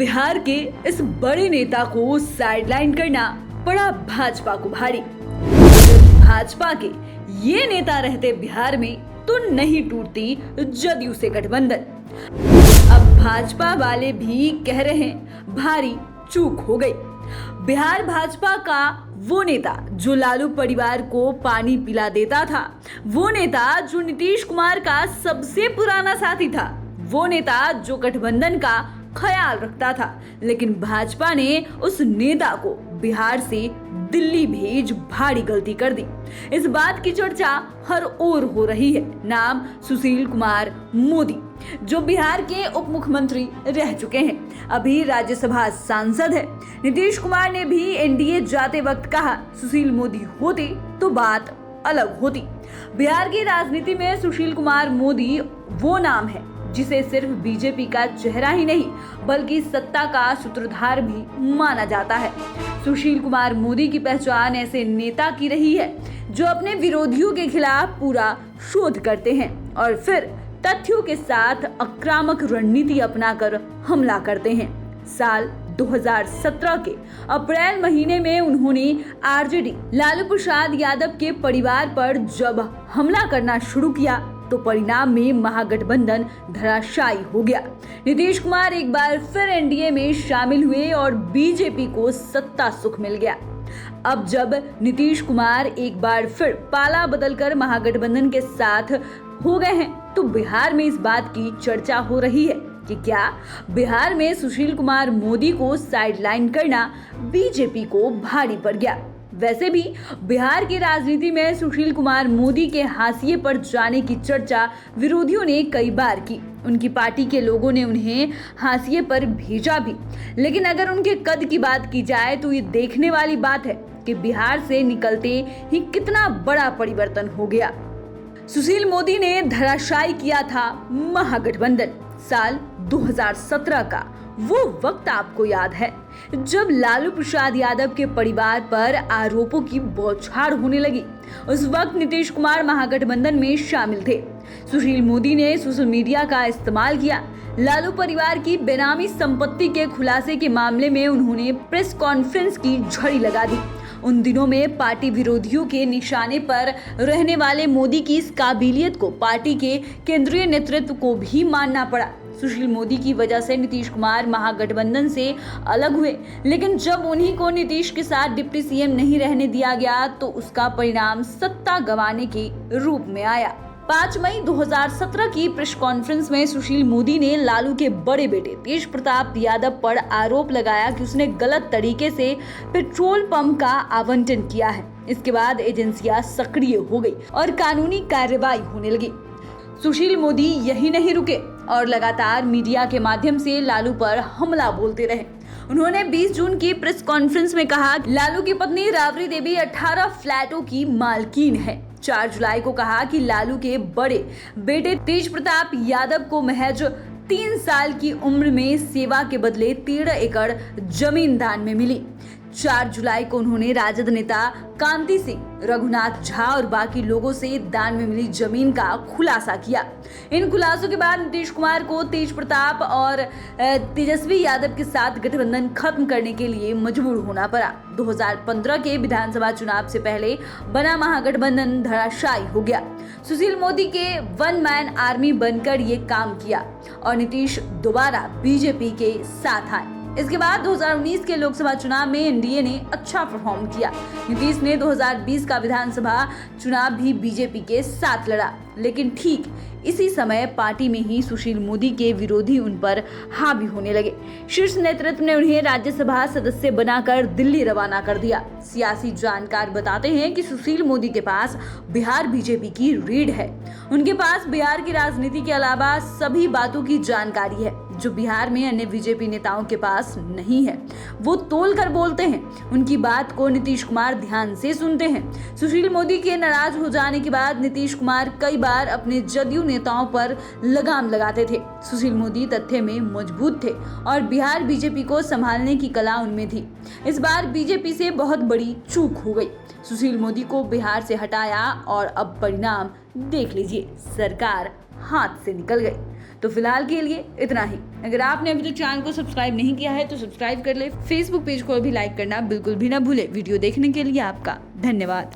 बिहार के इस बड़े नेता को साइडलाइन करना पड़ा भाजपा को भारी। भाजपा के ये नेता रहते बिहार में तो नहीं टूटती जदयू से गठबंधन। अब भाजपा वाले भी कह रहे हैं भारी चूक हो गई। बिहार भाजपा का वो नेता जो लालू परिवार को पानी पिला देता था, वो नेता जो नीतीश कुमार का सबसे पुराना साथी था, वो नेता जो गठबंधन का ख्याल रखता था, लेकिन भाजपा ने उस नेता को बिहार से दिल्ली भेज भारी गलती कर दी। इस बात की चर्चा हर ओर हो रही है। नाम सुशील कुमार मोदी, जो बिहार के उप मुख्यमंत्री रह चुके हैं, अभी राज्यसभा सांसद है। नीतीश कुमार ने भी एनडीए जाते वक्त कहा सुशील मोदी होते तो बात अलग होती। बिहार की राजनीति में सुशील कुमार मोदी वो नाम है जिसे सिर्फ बीजेपी का चेहरा ही नहीं बल्कि सत्ता का सूत्रधार भी माना जाता है। सुशील कुमार मोदी की पहचान ऐसे नेता की रही है जो अपने विरोधियों के खिलाफ पूरा शोध करते हैं और फिर तथ्यों के साथ आक्रामक रणनीति अपनाकर हमला करते हैं। साल 2017 के अप्रैल महीने में उन्होंने आरजेडी लालू प्रसाद यादव के परिवार पर जब हमला करना शुरू किया तो परिणाम में महागठबंधन धराशायी हो गया। नीतीश कुमार एक बार फिर एनडीए में शामिल हुए और बीजेपी को सत्ता सुख मिल गया। अब जब नीतीश कुमार एक बार फिर पाला बदलकर महागठबंधन के साथ हो गए हैं तो बिहार में इस बात की चर्चा हो रही है कि क्या बिहार में सुशील कुमार मोदी को साइडलाइन करना बीजेपी को भारी पड़ गया। वैसे भी बिहार की राजनीति में सुशील कुमार मोदी के हाशिए पर जाने की चर्चा विरोधियों ने कई बार की। उनकी पार्टी के लोगों ने उन्हें हाशिए पर भेजा भी, लेकिन अगर उनके कद की बात की जाए तो ये देखने वाली बात है कि बिहार से निकलते ही कितना बड़ा परिवर्तन हो गया। सुशील मोदी ने धराशायी किया था महागठबंधन। साल 2017 का वो वक्त आपको याद है जब लालू प्रसाद यादव के परिवार पर आरोपों की बौछार होने लगी। उस वक्त नीतीश कुमार महागठबंधन में शामिल थे। सुशील मोदी ने सोशल मीडिया का इस्तेमाल किया। लालू परिवार की बेनामी संपत्ति के खुलासे के मामले में उन्होंने प्रेस कॉन्फ्रेंस की झड़ी लगा दी। उन दिनों में पार्टी विरोधियों के निशाने पर रहने वाले मोदी की इस काबिलियत को पार्टी के केंद्रीय नेतृत्व को भी मानना पड़ा। सुशील मोदी की वजह से नीतीश कुमार महागठबंधन से अलग हुए, लेकिन जब उन्हीं को नीतीश के साथ डिप्टी सीएम नहीं रहने दिया गया तो उसका परिणाम सत्ता गंवाने के रूप में आया। 5 मई 2017 की प्रेस कॉन्फ्रेंस में सुशील मोदी ने लालू के बड़े बेटे तेज प्रताप यादव पर आरोप लगाया कि उसने गलत तरीके से पेट्रोल पंप का आवंटन किया है। इसके बाद एजेंसियां सक्रिय हो गई और कानूनी कार्रवाई होने लगी। सुशील मोदी यही नहीं रुके और लगातार मीडिया के माध्यम से लालू पर हमला बोलते रहे। उन्होंने 20 जून की प्रेस कॉन्फ्रेंस में कहा लालू की पत्नी राबड़ी देवी 18 फ्लैटों की मालकिन है। 4 जुलाई को कहा कि लालू के बड़े बेटे तेज प्रताप यादव को महज 3 साल की उम्र में सेवा के बदले 13 एकड़ जमीन दान में मिली। 4 जुलाई को उन्होंने राजद नेता कांति सिंह, रघुनाथ झा और बाकी लोगों से दान में मिली जमीन का खुलासा किया। इन खुलासों के बाद नीतीश कुमार को तेज प्रताप और तेजस्वी यादव के साथ गठबंधन खत्म करने के लिए मजबूर होना पड़ा। 2015 के विधानसभा चुनाव से पहले बना महागठबंधन धराशायी हो गया। सुशील मोदी के वन मैन आर्मी बनकर ये काम किया और नीतीश दोबारा बीजेपी के साथ आए। इसके बाद 2019 के लोकसभा चुनाव में एनडीए ने अच्छा परफॉर्म किया। नीतीश ने 2020 का विधानसभा चुनाव भी बीजेपी के साथ लड़ा, लेकिन ठीक इसी समय पार्टी में ही सुशील मोदी के विरोधी उन पर हावी होने लगे। शीर्ष नेतृत्व ने उन्हें राज्यसभा सदस्य बनाकर दिल्ली रवाना कर दिया। सियासी जानकार बताते हैं कि सुशील मोदी के पास बिहार बीजेपी की रीढ़ है। उनके पास बिहार की राजनीति के अलावा सभी बातों की जानकारी है जो बिहार में अन्य बीजेपी नेताओं के पास नहीं है। वो तोल कर बोलते हैं। उनकी बात को नीतीश कुमार ध्यान से सुनते हैं। सुशील मोदी के नाराज हो जाने के बाद नीतीश कुमार कई बार अपने जदयू नेताओं पर लगाम लगाते थे। सुशील मोदी तथ्य में मजबूत थे और बिहार बीजेपी को संभालने की कला उनमें थी। इस बार बीजेपी से बहुत बड़ी चूक हो गई। सुशील मोदी को बिहार से हटाया और अब परिणाम देख लीजिए, सरकार हाथ से निकल गई। तो फिलहाल के लिए इतना ही। अगर आपने अभी तक चैनल को सब्सक्राइब नहीं किया है तो सब्सक्राइब कर ले। फेसबुक पेज को भी लाइक करना बिल्कुल भी ना भूले। वीडियो देखने के लिए आपका धन्यवाद।